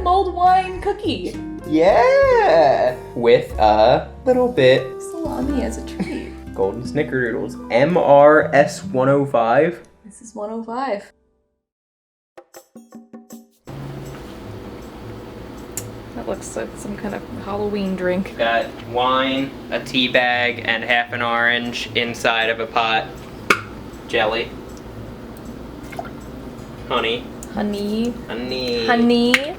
mulled wine cookie. Yeah! With a little bit Salami as a treat. golden snickerdoodles. MRS 105. This is 105. That looks like some kind of Halloween drink. Got wine, a tea bag, and half an orange inside of a pot. Jelly. Honey. Honey. Honey. Honey.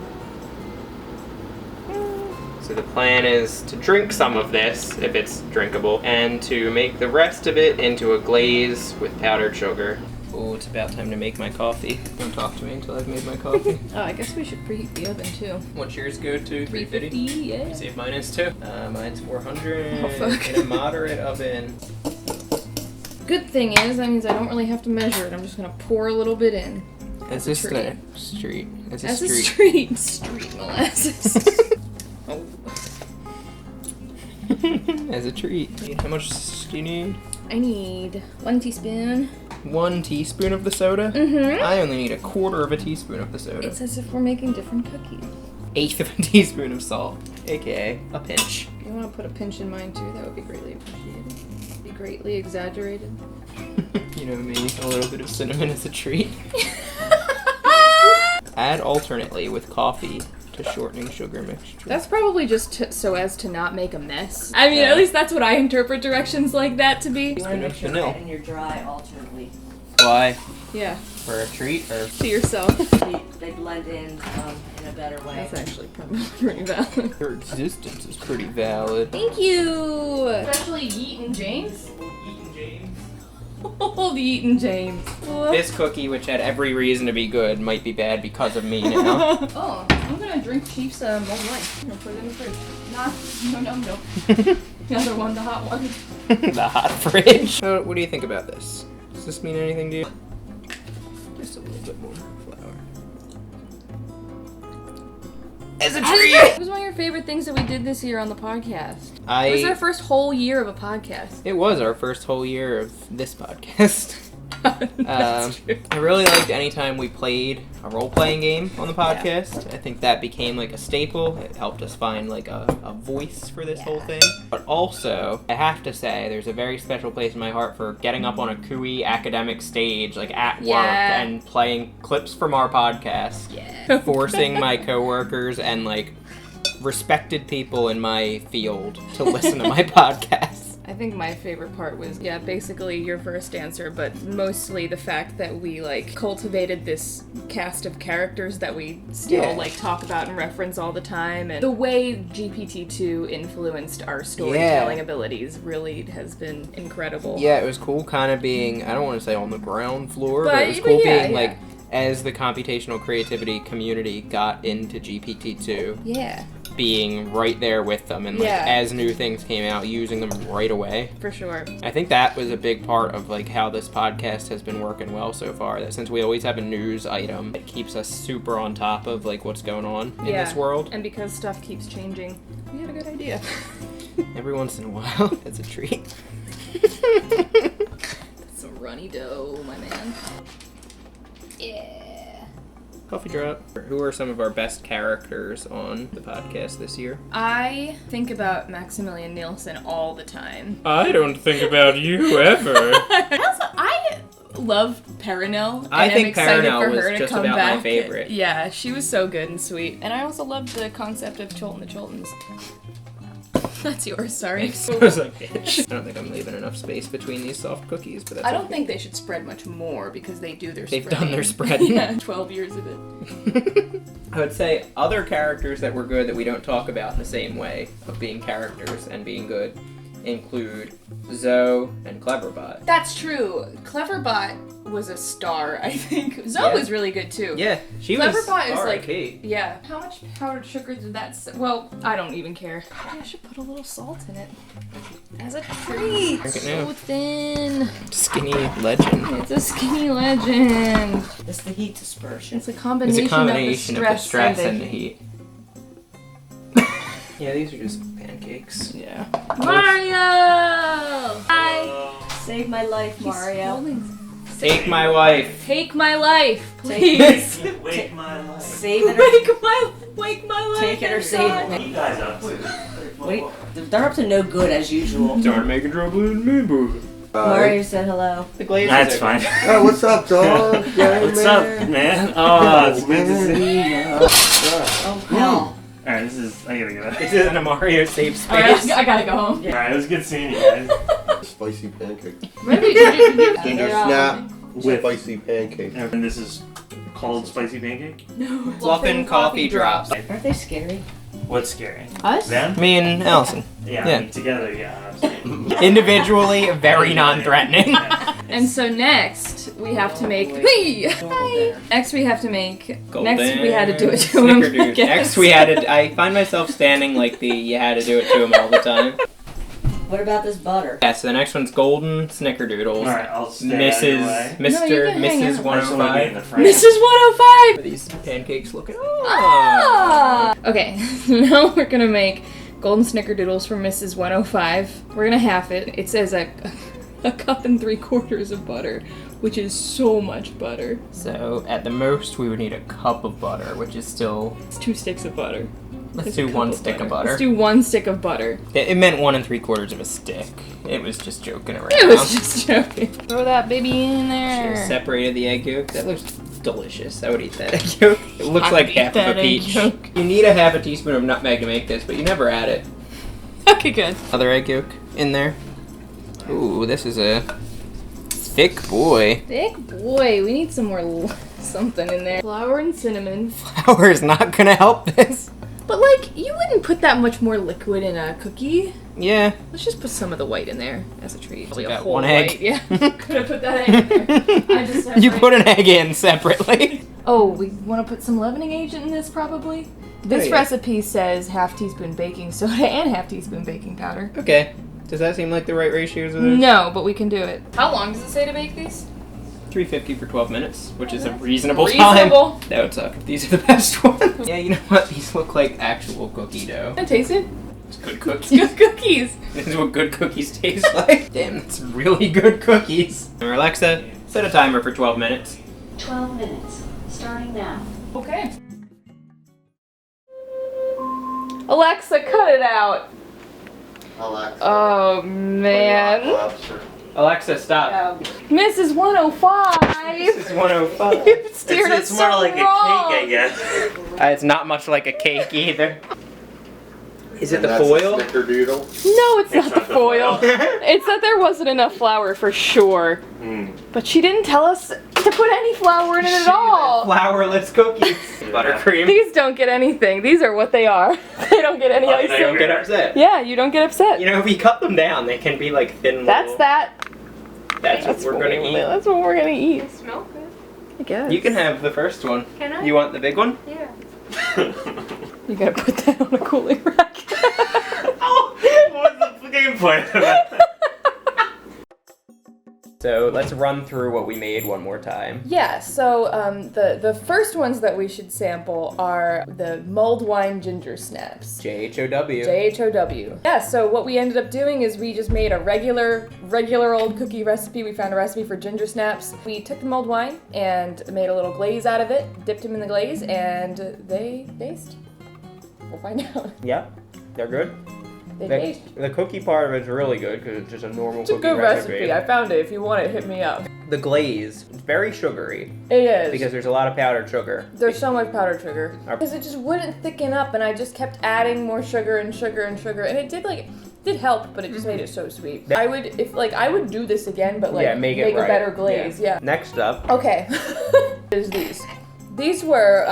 So the plan is to drink some of this, if it's drinkable, and to make the rest of it into a glaze with powdered sugar. Oh, it's about time to make my coffee. Don't talk to me until I've made my coffee. Oh, I guess we should preheat the oven too. What's yours go to? 350? Yeah. See if mine is too. Mine's 400. Oh, fuck. In a moderate oven. Good thing is, that means I don't really have to measure it. I'm just gonna pour a little bit in. As a street. As a street. Street molasses. Oh. As a treat. How much do you need? I need 1 teaspoon. 1 teaspoon of the soda? Mm-hmm. I only need 1/4 of a teaspoon of the soda. It's as if we're making different cookies. 1/8 of a teaspoon of salt, aka a pinch. If you want to put a pinch in mine too, that would be greatly appreciated. Be greatly exaggerated. You know me, a little bit of cinnamon is a treat. Add alternately with coffee to shortening sugar mixture. That's probably just so as to not make a mess. I mean, at least that's what I interpret directions like that to be. You want to make sure vanilla. wet and you're dry alternately. Why? Yeah, For a treat or? to yourself. They blend in a better way. That's actually probably pretty valid. Your existence is pretty valid. Thank you! Especially Yeaton James. Oh, the Eaton James. This cookie, which had every reason to be good, might be bad because of me now. Oh, I'm gonna drink Chief's mulled wine. I'm gonna put it in the fridge. No. The other one, the hot one. The hot fridge. What do you think about this? Does this mean anything to you? Just a little bit more flour. As a treat! What was one of your favorite things that we did this year on the podcast? It was our first whole year of a podcast. It was our first whole year of this podcast. That's true. I really liked anytime we played a role-playing game on the podcast. Yeah. I think that became like a staple. It helped us find like a voice for this whole thing. But also, I have to say, there's a very special place in my heart for getting up on a cooey academic stage, like at work, and playing clips from our podcast. Yeah. Forcing my coworkers and like respected people in my field to listen to my podcast. I think my favorite part was, basically your first answer, but mostly the fact that we, like, cultivated this cast of characters that we still, like, talk about and reference all the time. And the way GPT-2 influenced our storytelling abilities really has been incredible. Yeah, it was cool kind of being, I don't want to say on the ground floor, but it was cool being, like, as the computational creativity community got into GPT-2. Being right there with them and like as new things came out, using them right away. For sure. I think that was a big part of like how this podcast has been working well so far. That since we always have a news item, it keeps us super on top of like what's going on in this world. And because stuff keeps changing, we had a good idea. Every once in a while, it's a treat. That's some runny dough, my man. Yeah. Coffee drop. Who are some of our best characters on the podcast this year? I think about Maximilian Nielsen all the time. I don't think about you ever. I love Perenelle. I think Perenelle was just about my favorite. Yeah, she was so good and sweet. And I also loved the concept of Chilton the Chiltons. That's yours, sorry. I was like, bitch. I don't think I'm leaving enough space between these soft cookies, but that's I don't think they should spread much more because they do their They've spreading. done their spreading. Yeah, 12 years of it. I would say other characters that were good that we don't talk about in the same way of being characters and being good include Zoe and Cleverbot. That's true. Cleverbot was a star, I think. Zoe was really good too. Yeah, she was Cleverbot is R.I.P. like, how much powdered sugar did that well, I don't even care. Maybe I should put a little salt in it. As a treat. Drink it So now. thin. Skinny legend. It's a skinny legend. It's the heat dispersion. It's a combination, It's a combination of the stress and the heat. Yeah, these are just pancakes. Yeah. Mario! Hi! Save my life, Mario. Take my wife. Take my life, please. Wake my life. Save Wake my life. Wake my life Take it or save inside. it. You guys up to? Wait, they're up to no good as usual. Start making trouble in the neighborhood. Mario said hello. The glazes That's are fine. Oh, what's up, dog? Yeah, What's man. up, man? Oh, it's good to see you. Oh, hell. Alright, this is. I gotta get This isn't a Mario safe space. Alright, I gotta go home. Alright, it was good seeing you guys. Spicy pancake. Maybe you Ginger snap. With- Spicy pancake. And this is called spicy pancake? Fluffin' coffee drops. Aren't they scary? What's scary? Us? Them? Me and Allison. Yeah, Yeah. I mean, together, yeah. Absolutely. Individually, very non-threatening. Yeah. And so next we have to make. Hi. Next we have to make. Next we had to do it to him. I Snickerdoodle. guess. Next we had to. I find myself standing like the you had to do it to him all the time. What about this butter? Yeah, so the next one's golden snickerdoodles. Alright, I'll stay out of your way. Mrs. No, you Mr. can hang Mrs. out. I just wanna be in 105. the frame. Mrs. 105. These pancakes looking. Ah. Okay, now we're gonna make golden snickerdoodles from Mrs. 105. We're gonna half it. It says a cup and 3/4 of butter, which is so much butter. So at the most we would need a cup of butter, which is still. It's 2 sticks of butter. Let's It's do a cup 1 stick of butter. Let's do 1 stick of butter. It meant 1 3/4 of a stick. It was just joking around. It was just joking. Throw that baby in Should there. have separated the egg yolk. That looks delicious. I would eat that egg yolk. It looks I like would half eat of a that egg peach. yolk. You need a half a teaspoon of nutmeg to make this, but you never add it. Okay, good. Other egg yolk in there. Ooh, this is a thick boy. Big boy, we need some more something in there. Flour and cinnamon. Flour is not gonna help this. But like, you wouldn't put that much more liquid in a cookie. Yeah. Let's just put some of the white in there as a treat. So you a got whole 1 egg. white, yeah. Could have put that egg in there. I just You put an egg in separately. Oh, we want to put some leavening agent in this probably? This yeah. recipe says half teaspoon baking soda and half teaspoon baking powder. Okay. Does that seem like the right ratios of those? No, but we can do it. How long does it say to bake these? 350 for 12 minutes, which is a That's reasonable reasonable. time. That would suck if these are the best ones. Yeah, you know what? These look like actual cookie dough. Can I taste it? It's good cookies. Good cookies. This is what good cookies taste like. Damn, that's really good cookies. Alexa, set a timer for 12 minutes. 12 minutes, starting now. Okay. Alexa, cut it out. Alexa. Oh, man. Lobster. Alexa, stop. Mrs. 105. This is 105. You steered us It's more so like wrong. a cake, I guess. It's not much like a cake either. Is it And the that's foil? A snickerdoodle. No, it's not not the the foil. foil. It's that there wasn't enough flour for sure. But she didn't tell us to put any flour in it at all. Flourless cookies. Buttercream. These don't get anything. These are what they are. They don't get any Oh, icing. they Don't get upset. Yeah, you don't get upset. You know, if we cut them down, they can be like thin That's little... that. That's what we're gonna eat. That's what we're gonna eat. Smell good. I guess. You can have the first one. Can I? You want the big one? Yeah. You gotta put that on a cooling rack. What's the game plan of that? So let's run through what we made one more time. Yeah, so the first ones that we should sample are the mulled wine ginger snaps. JHOW. JHOW. Yeah, so what we ended up doing is we just made a regular old cookie recipe. We found a recipe for ginger snaps. We took the mulled wine and made a little glaze out of it, dipped them in the glaze, and they taste. We'll find out. Yep, they're good. They taste. The cookie part of it's really good because it's just a normal It's a cookie good recipe. I found it. If you want it, hit me up. The glaze, it's very sugary It is. because there's a lot of powdered sugar. There's so much powdered sugar. Because it just wouldn't thicken up, and I just kept adding more sugar and sugar and sugar, and it did help, but it just made it so sweet. I would do this again, but Yeah, make it a right. better glaze. Yeah. Next up, Okay. There's these. These were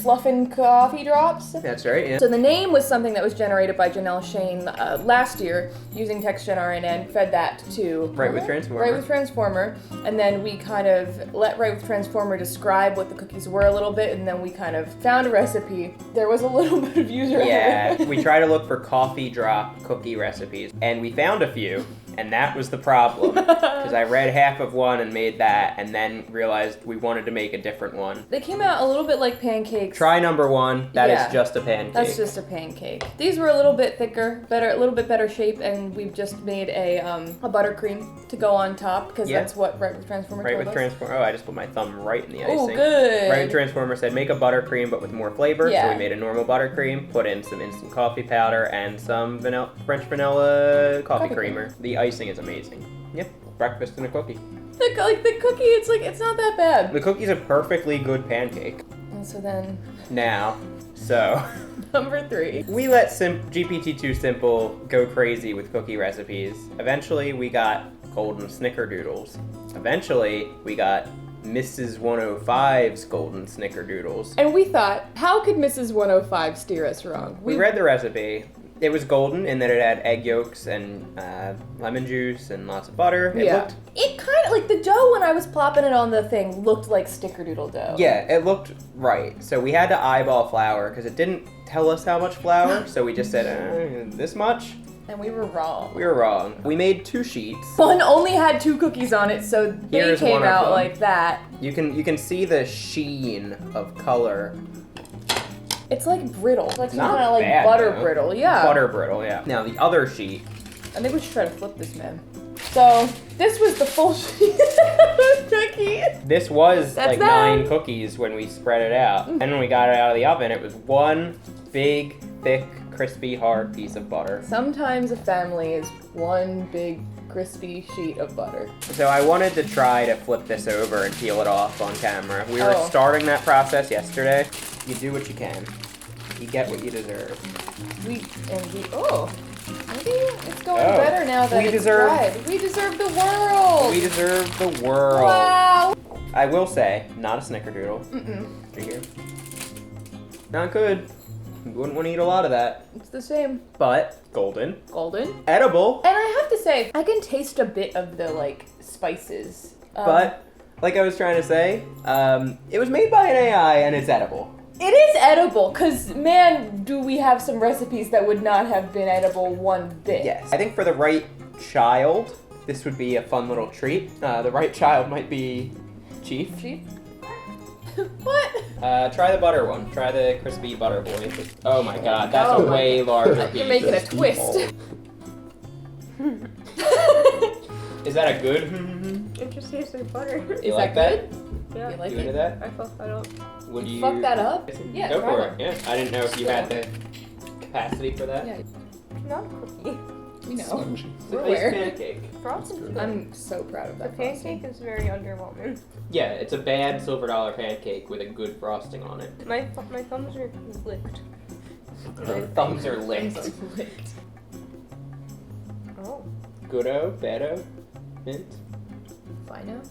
Fluffin' Coffee Drops. that's right, yeah. So the name was something that was generated by Janelle Shane last year using TextGen RNN, fed that to Right with Transformer. Right with Transformer, and then we kind of let Right with Transformer describe what the cookies were a little bit, and then we kind of found a recipe. There was a little bit of user error. Yeah, we try to look for coffee drop cookie recipes, and we found a few. And that was the problem. Because I read half of one and made that, and then realized we wanted to make a different one. They came out a little bit like pancakes. Try number 1. That Yeah. is just a pancake. That's just a pancake. These were a little bit thicker, a little bit better shape, and we've just made a buttercream to go on top because Yeah. that's what Right with Transformer Right told with us. Transformer. Oh, I just put my thumb right in the icing. Oh, good. Right with Transformer said make a buttercream but with more flavor. Yeah. So we made a normal buttercream, put in some instant coffee powder and some French vanilla coffee Coffee creamer. The icing is amazing. Yep, breakfast and a cookie. The cookie, it's not that bad. The cookie's a perfectly good pancake. And so then, Now, so number 3. we let GPT-2 Simple go crazy with cookie recipes. Eventually, we got golden snickerdoodles. Eventually, we got Mrs. 105's golden snickerdoodles. And we thought, how could Mrs. 105 steer us wrong? We read the recipe. It was golden in that it had egg yolks and lemon juice and lots of butter. It kind of, like, the dough when I was plopping it on the thing looked like snickerdoodle dough. Yeah, it looked right. So we had to eyeball flour because it didn't tell us how much flour. So we just said, this much? And we were wrong. We were wrong. We made 2 sheets. One only had 2 cookies on it, so they Here's came one of out them. like that. You can see the sheen of color. It's like brittle. It's like some Not kind of like bad, butter though. brittle, yeah. Butter brittle, yeah. Now the other sheet. I think we should try to flip this, man. So, this was the full sheet of cookie. This was That's like them. 9 cookies when we spread it out. And when we got it out of the oven, it was one big, thick, crispy, hard piece of butter. Sometimes a family is one big crispy sheet of butter. So I wanted to try to flip this over and peel it off on camera. We were Oh. starting that process yesterday. You do what you can. You get what you deserve. Maybe it's going Oh. better now that We it's deserve- dried. We deserve the world. We deserve the world. Wow. I will say, not a snickerdoodle. Mm-mm. Right here. Not good. You wouldn't want to eat a lot of that. It's the same. But golden, Golden. edible. And I have to say, I can taste a bit of the like spices. But like I was trying to say, it was made by an AI and it's edible. It is edible, because, man, do we have some recipes that would not have been edible one bit. Yes. I think for the right child, this would be a fun little treat. The right child might be Chief. Chief? What? Try the butter one. Try the crispy butter boy. Oh my god, that's a way larger piece. You're making a twist. Is that a good? It just tastes like butter. You Is like that that? good? Yeah. You like You into it? that? I don't. Would you Fuck that up? Yeah, go try for one. it. Yeah. I didn't know if you had the capacity for that. Yeah, Not a cookie. we know. Spongy. It's a We're nice aware. pancake. Frosting's good. I'm so proud of The that. pancake is very underwhelming. Yeah, it's a bad silver dollar pancake with a good frosting on it. My thumbs are licked. Her thumbs are licked. Oh. Goodo, bado, mint. Fino?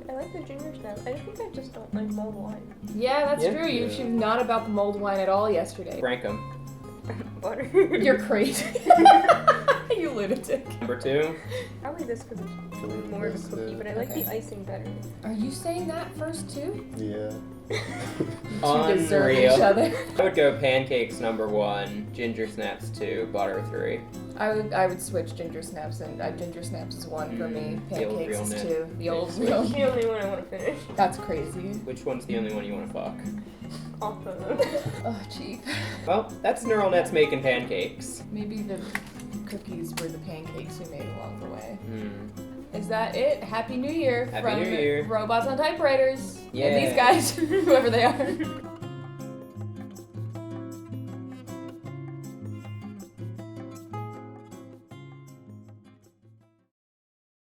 I like the ginger snap. I think I just don't like mulled wine. Yeah, that's Yeah. true. You Yeah. should not about the mulled wine at all yesterday. Rank 'em. Butter. You're crazy. You lunatic. Number 2. Probably this because it's more of a cookie, but I like the icing better. Are you saying that first too? Yeah. To deserve each Unreal. other. I would go pancakes number 1, ginger snaps 2, butter 3. I would switch ginger snaps and ginger snaps is 1 for me. The old Pancakes is realness. 2. The old It's real. It's the only one I want to finish. That's crazy. Which one's the only one you want to fuck? Off of them. Oh, cheap. Well, that's neural nets making pancakes. Maybe the cookies were the pancakes we made along the way. Hmm. Is that it? Happy New Year Happy from New Year. Robots on Typewriters. Yeah. And these guys, whoever they are.